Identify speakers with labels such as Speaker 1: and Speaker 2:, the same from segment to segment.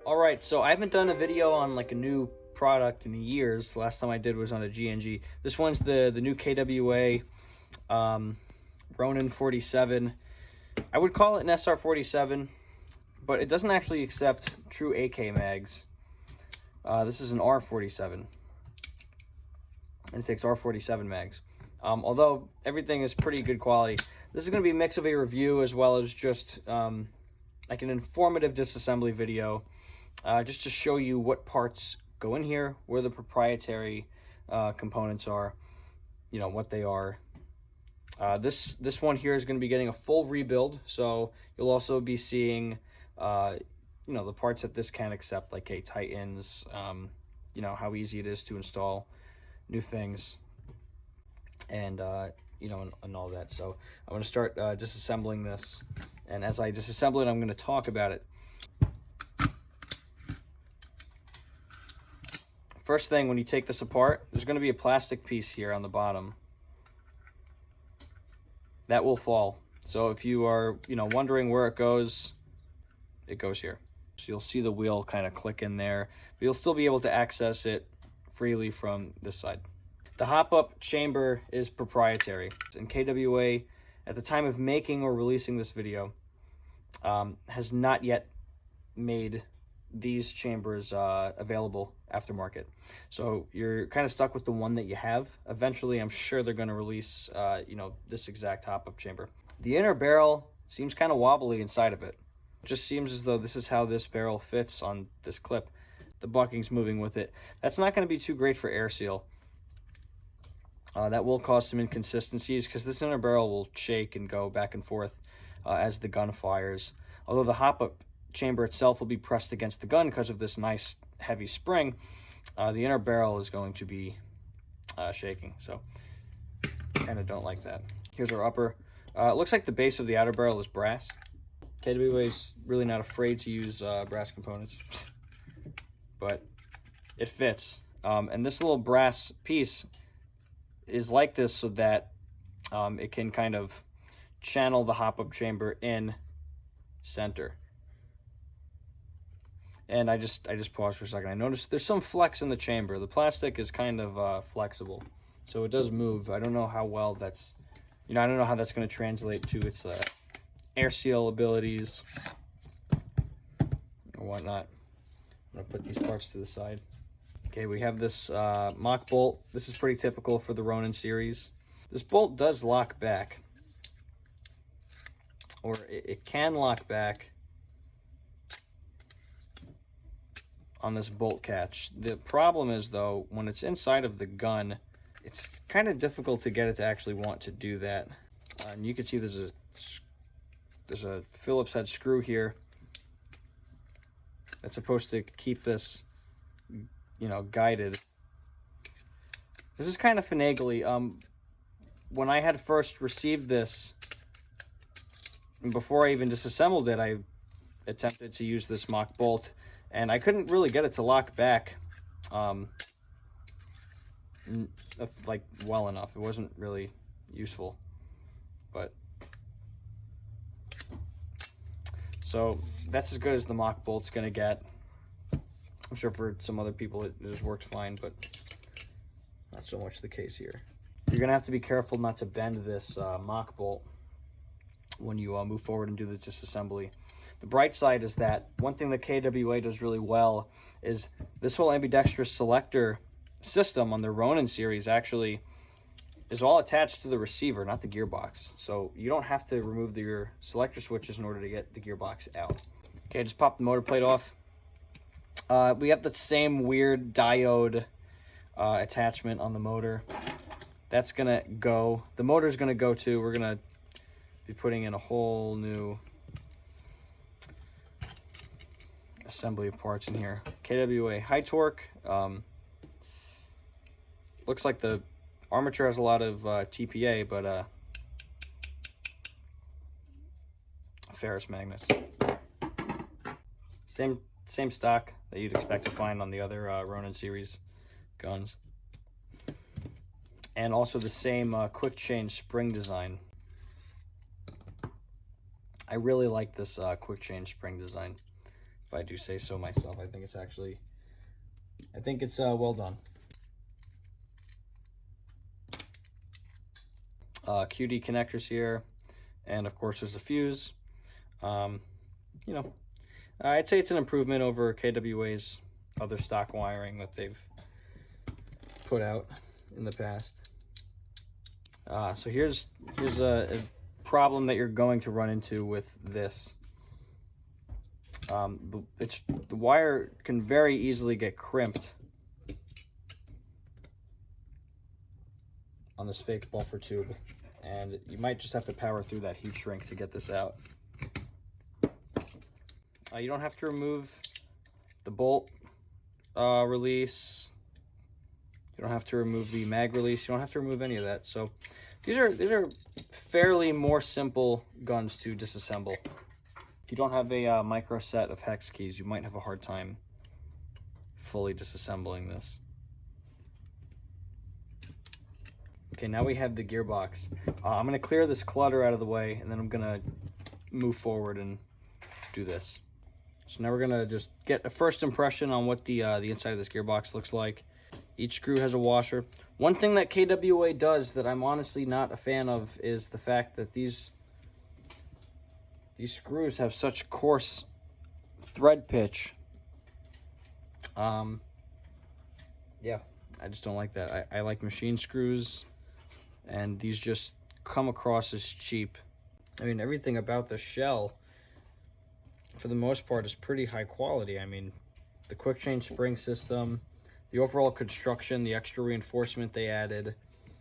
Speaker 1: Alright, so I haven't done a video on like a new product in years. The last time I did was on a GNG. This one's the new KWA Ronin-47. I would call it an SR47, but it doesn't actually accept true AK mags. This is an R47, and it takes R47 mags. Although everything is pretty good quality. This is going to be a mix of a review as well as just like an informative disassembly video, just to show you what parts go in here, where the proprietary components are, you know, what they are. This one here is going to be getting a full rebuild, so you'll also be seeing you know, the parts that this can accept, like tightens, you know, how easy it is to install new things, and you know, and all that. So I'm going to start disassembling this, and as I disassemble it, I'm going to talk about it. First thing, when you take this apart, there's going to be a plastic piece here on the bottom that will fall. So if you are, you know, wondering where it goes here. So you'll see the wheel kind of click in there, but you'll still be able to access it freely from this side. The hop-up chamber is proprietary, and KWA, at the time of making or releasing this video, has not yet made these chambers available aftermarket. So you're kind of stuck with the one that you have. Eventually, I'm sure they're going to release, you know, this exact hop-up chamber. The inner barrel seems kind of wobbly inside of it. It just seems as though this is how this barrel fits on this clip. The bucking's moving with it. That's not going to be too great for air seal. That will cause some inconsistencies because this inner barrel will shake and go back and forth as the gun fires. Although the hop-up chamber itself will be pressed against the gun because of this nice heavy spring, the inner barrel is going to be shaking. So kind of don't like that. Here's our upper. It looks like the base of the outer barrel is brass. KWA is really not afraid to use brass components, but it fits. And this little brass piece is like this so that it can kind of channel the hop-up chamber in center. And I just paused for a second. I noticed there's some flex in the chamber. The plastic is kind of flexible, so it does move. I don't know how well that's, you know, I don't know how that's going to translate to its air seal abilities or whatnot. I'm going to put these parts to the side. Okay, we have this mock bolt. This is pretty typical for the Ronin series. This bolt does lock back, or it can lock back on this bolt catch. The problem is, though, when it's inside of the gun, it's kind of difficult to get it to actually want to do that. And you can see there's a Phillips head screw here that's supposed to keep this, you know, guided. This is kind of finagly. When I had first received this, and before I even disassembled it, I attempted to use this mock bolt, and I couldn't really get it to lock back like well enough. It wasn't really useful, but so that's as good as the mock bolt's gonna get. I'm sure for some other people it has worked fine, but not so much the case here. You're gonna have to be careful not to bend this mock bolt when you move forward and do the disassembly. The bright side is that one thing that KWA does really well is this whole ambidextrous selector system on the Ronin series actually is all attached to the receiver, not the gearbox. So you don't have to remove your selector switches in order to get the gearbox out. Okay, just pop the motor plate off. We have the same weird diode attachment on the motor. That's gonna go. The motor's gonna go too. We're gonna be putting in a whole new assembly of parts in here. KWA high torque. Looks like the armature has a lot of TPA, but ferrous magnets. Same stock that you'd expect to find on the other Ronin series guns. And also the same quick change spring design. I really like this quick change spring design. If I do say so myself. I think it's actually, well done. QD connectors here, and of course there's a fuse. You know, I'd say it's an improvement over KWA's other stock wiring that they've put out in the past. So here's a problem that you're going to run into with this. The wire can very easily get crimped on this fake buffer tube, and you might just have to power through that heat shrink to get this out. You don't have to remove the bolt release. You don't have to remove the mag release. You don't have to remove any of that. So these are fairly more simple guns to disassemble. If you don't have a micro set of hex keys, you might have a hard time fully disassembling this. Okay, now we have the gearbox. I'm going to clear this clutter out of the way, and then I'm going to move forward and do this. So now we're going to just get a first impression on what the inside of this gearbox looks like. Each screw has a washer. One thing that KWA does that I'm honestly not a fan of is the fact that these screws have such coarse thread pitch. Yeah, I just don't like that. I like machine screws, and these just come across as cheap. I mean, everything about the shell, for the most part, is pretty high quality. I mean, the quick change spring system, the overall construction, the extra reinforcement they added,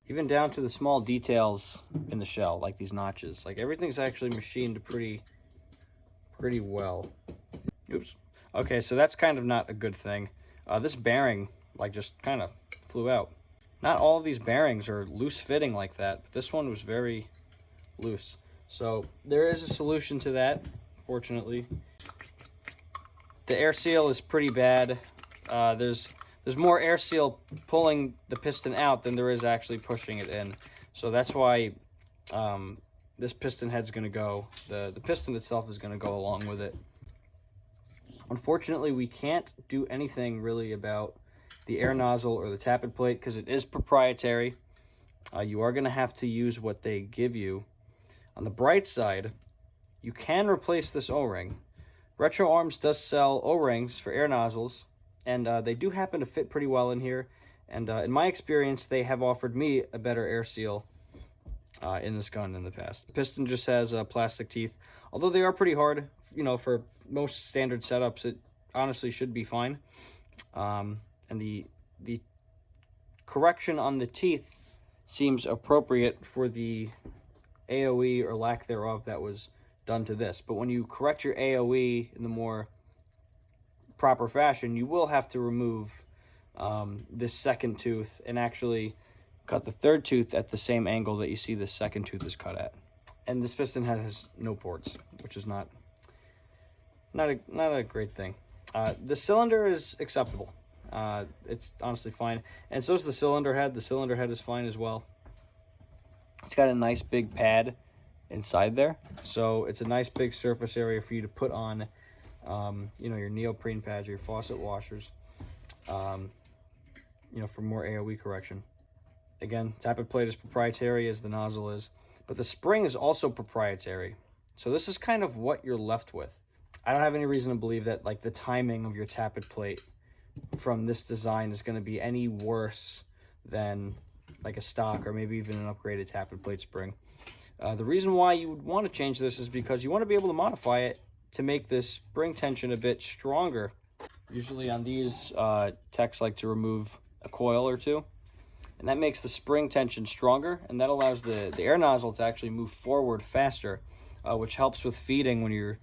Speaker 1: even down to the small details in the shell, like these notches. Like, everything's actually machined pretty well. Oops. Okay, so that's kind of not a good thing. This bearing, like, just kind of flew out. Not all of these bearings are loose fitting like that, but this one was very loose. So there is a solution to that, fortunately. The air seal is pretty bad. There's more air seal pulling the piston out than there is actually pushing it in. So that's why this piston head's going to go. The piston itself is going to go along with it. Unfortunately, we can't do anything really about the air nozzle or the tappet plate because it is proprietary. You are going to have to use what they give you. On the bright side, you can replace this O-ring. Retro Arms does sell O-rings for air nozzles, and they do happen to fit pretty well in here. And in my experience, they have offered me a better air seal in this gun in the past. The piston just has plastic teeth. Although they are pretty hard, you know, for most standard setups, it honestly should be fine. And the correction on the teeth seems appropriate for the AOE or lack thereof that was done to this. But when you correct your AOE in the more proper fashion, you will have to remove this second tooth and actually cut the third tooth at the same angle that you see the second tooth is cut at. And this piston has no ports, which is not a great thing. The cylinder is acceptable. It's honestly fine, and so is the cylinder head. The cylinder head is fine as well. It's got a nice big pad inside there, so it's a nice big surface area for you to put on, you know, your neoprene pads or your faucet washers, you know, for more AOE correction. Again, tappet plate is proprietary as the nozzle is, but the spring is also proprietary. So this is kind of what you're left with. I don't have any reason to believe that, like, the timing of your tappet plate from this design is going to be any worse than like a stock or maybe even an upgraded tappet plate spring. The reason why you would want to change this is because you want to be able to modify it to make this spring tension a bit stronger. Usually on these, techs like to remove a coil or two, and that makes the spring tension stronger, and that allows the air nozzle to actually move forward faster, which helps with feeding when you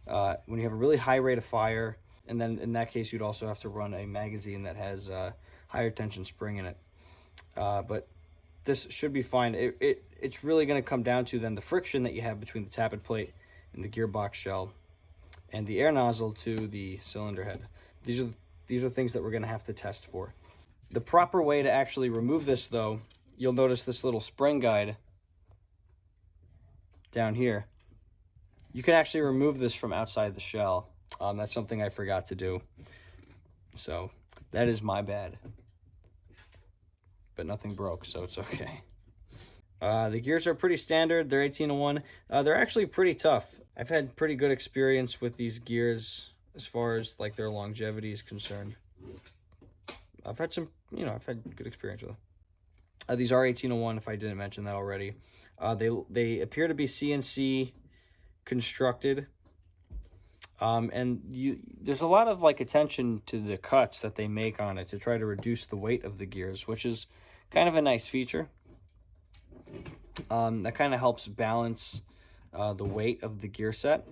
Speaker 1: have a really high rate of fire. And then in that case, you'd also have to run a magazine that has higher tension spring in it. But this should be fine. It's really going to come down to then the friction that you have between the tappet plate and the gearbox shell and the air nozzle to the cylinder head. These are things that we're going to have to test for. The proper way to actually remove this, though, you'll notice this little spring guide down here. You can actually remove this from outside the shell. That's something I forgot to do. So that is my bad. But nothing broke, so it's okay. The gears are pretty standard. They're 18-1. They're actually pretty tough. I've had pretty good experience with these gears as far as like their longevity is concerned. I've had some, I've had good experience with them. These are 18-1, if I didn't mention that already. They appear to be CNC constructed. And there's a lot of like attention to the cuts that they make on it to try to reduce the weight of the gears, which is kind of a nice feature. That kind of helps balance the weight of the gear set.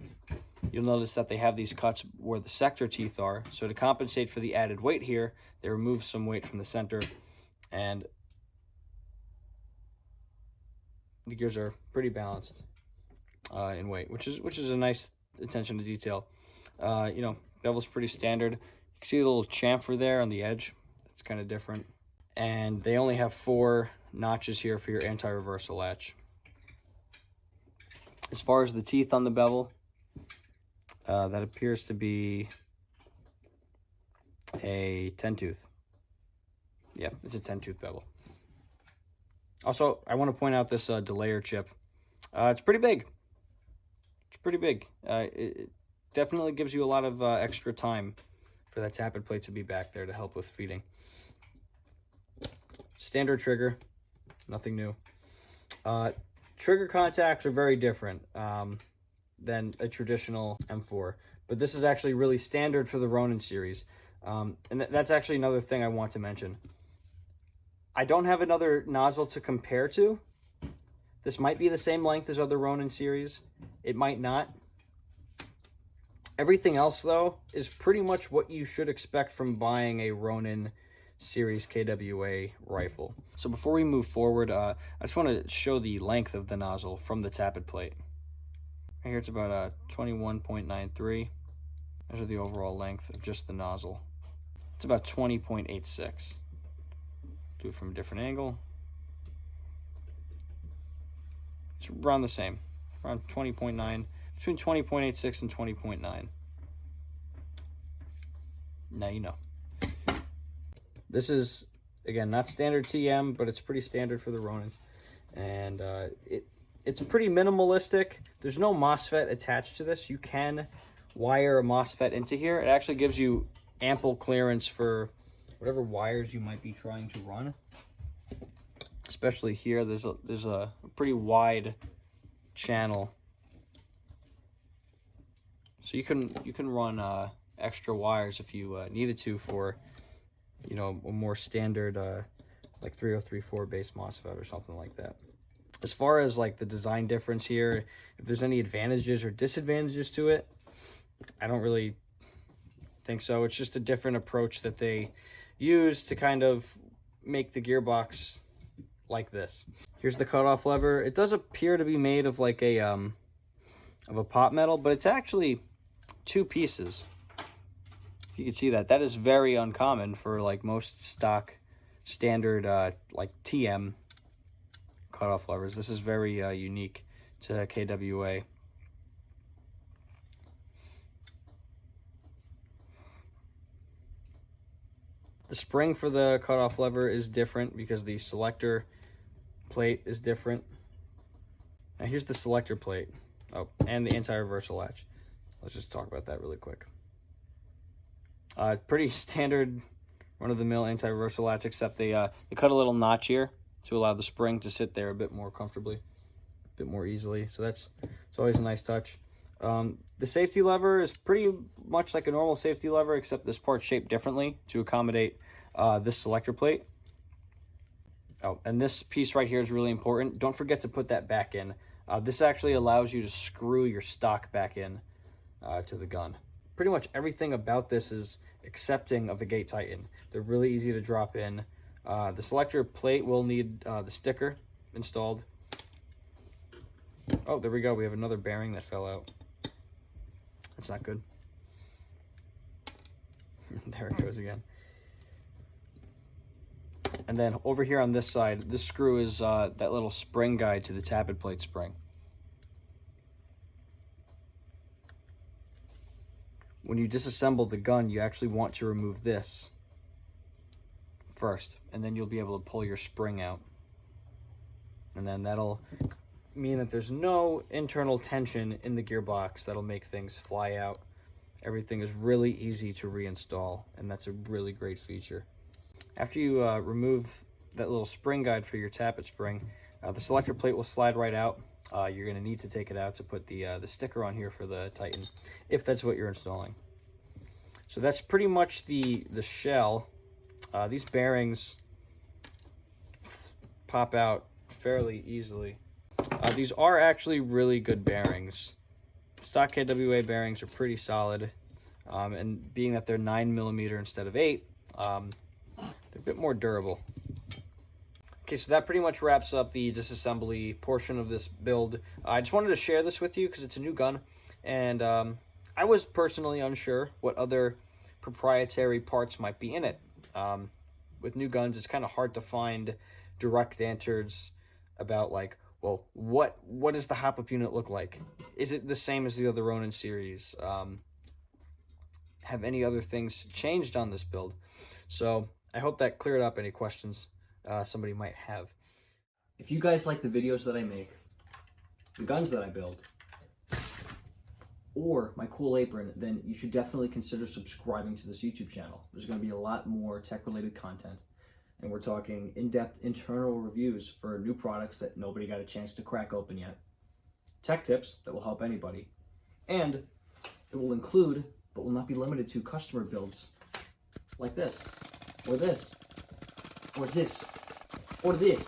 Speaker 1: You'll notice that they have these cuts where the sector teeth are. So to compensate for the added weight here, they remove some weight from the center, and the gears are pretty balanced in weight, which is a nice attention to detail. Bevel's pretty standard. You can see a little chamfer there on the edge. That's kind of different. And they only have 4 notches here for your anti-reversal latch. As far as the teeth on the bevel, that appears to be a 10-tooth. Yeah, it's a 10-tooth bevel. Also, I want to point out this delayer chip. It's pretty big. It's pretty big. It definitely gives you a lot of extra time for that tappet plate to be back there to help with feeding. Standard trigger, nothing new. Trigger contacts are very different than a traditional M4, but this is actually really standard for the Ronin series. And that's actually another thing I want to mention. I don't have another nozzle to compare to. This might be the same length as other Ronin series. It might not. Everything else, though, is pretty much what you should expect from buying a Ronin series KWA rifle. So before we move forward, I just want to show the length of the nozzle from the tappet plate. Right here it's about 21.93. Those are the overall length of just the nozzle. It's about 20.86. Do it from a different angle. It's around the same, around 20.9, between 20.86 and 20.9. Now you know. This is, again, not standard TM, but it's pretty standard for the Ronins. And it's pretty minimalistic. There's no MOSFET attached to this. You can wire a MOSFET into here. It actually gives you ample clearance for whatever wires you might be trying to run. Especially here, there's a pretty wide channel, so you can run extra wires if you needed to for a more standard like 3034 base MOSFET or something like that. As far as like the design difference here, if there's any advantages or disadvantages to it, I don't really think so. It's just a different approach that they use to kind of make the gearbox like this. Here's the cutoff lever. It does appear to be made of like a pot metal, but it's actually 2 pieces. If you can see that, that is very uncommon for like most stock standard like TM cutoff levers. This is very unique to KWA. The spring for the cutoff lever is different because the selector plate is different. Now here's the selector plate. Oh, and the anti-reversal latch. Let's just talk about that really quick. Pretty standard run-of-the-mill anti-reversal latch, except they cut a little notch here to allow the spring to sit there a bit more comfortably, a bit more easily. So it's always a nice touch. The safety lever is pretty much like a normal safety lever, except this part's shaped differently to accommodate this selector plate. Oh, and this piece right here is really important. Don't forget to put that back in. This actually allows you to screw your stock back in to the gun. Pretty much everything about this is accepting of a gate tighten. They're really easy to drop in. The selector plate will need the sticker installed. Oh, there we go. We have another bearing that fell out. That's not good. There it goes again. And then over here on this side, this screw is that little spring guide to the tappet plate spring. when you disassemble the gun, you actually want to remove this first, and then you'll be able to pull your spring out. And then that'll mean that there's no internal tension in the gearbox that'll make things fly out. Everything is really easy to reinstall, and that's a really great feature. After you remove that little spring guide for your tappet spring, the selector plate will slide right out. You're going to need to take it out to put the sticker on here for the Titan, if that's what you're installing. So that's pretty much the shell. These bearings pop out fairly easily. These are actually really good bearings. Stock KWA bearings are pretty solid, and being that they're 9mm instead of 8, they're a bit more durable. Okay, so that pretty much wraps up the disassembly portion of this build. I just wanted to share this with you because it's a new gun, and I was personally unsure what other proprietary parts might be in it. With new guns, it's kind of hard to find direct answers about, like, well, what does the hop-up unit look like? Is it the same as the other Ronin series? Have any other things changed on this build? So I hope that cleared up any questions somebody might have. If you guys like the videos that I make, the guns that I build, or my cool apron, then you should definitely consider subscribing to this YouTube channel. There's going to be a lot more tech-related content, and we're talking in-depth internal reviews for new products that nobody got a chance to crack open yet, tech tips that will help anybody, and it will include, but will not be limited to, customer builds like this, or this, or this, or this,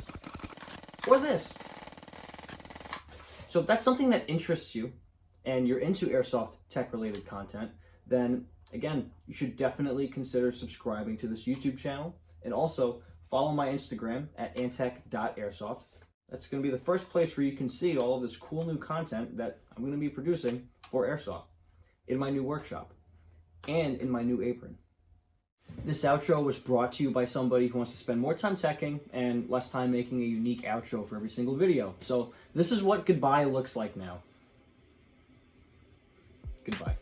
Speaker 1: or this. So if that's something that interests you, and you're into Airsoft tech-related content, then, again, you should definitely consider subscribing to this YouTube channel, and also follow my Instagram at anttech.airsoft. That's going to be the first place where you can see all of this cool new content that I'm going to be producing for Airsoft in my new workshop and in my new apron. This outro was brought to you by somebody who wants to spend more time teching and less time making a unique outro for every single video. So this is what goodbye looks like now. Goodbye.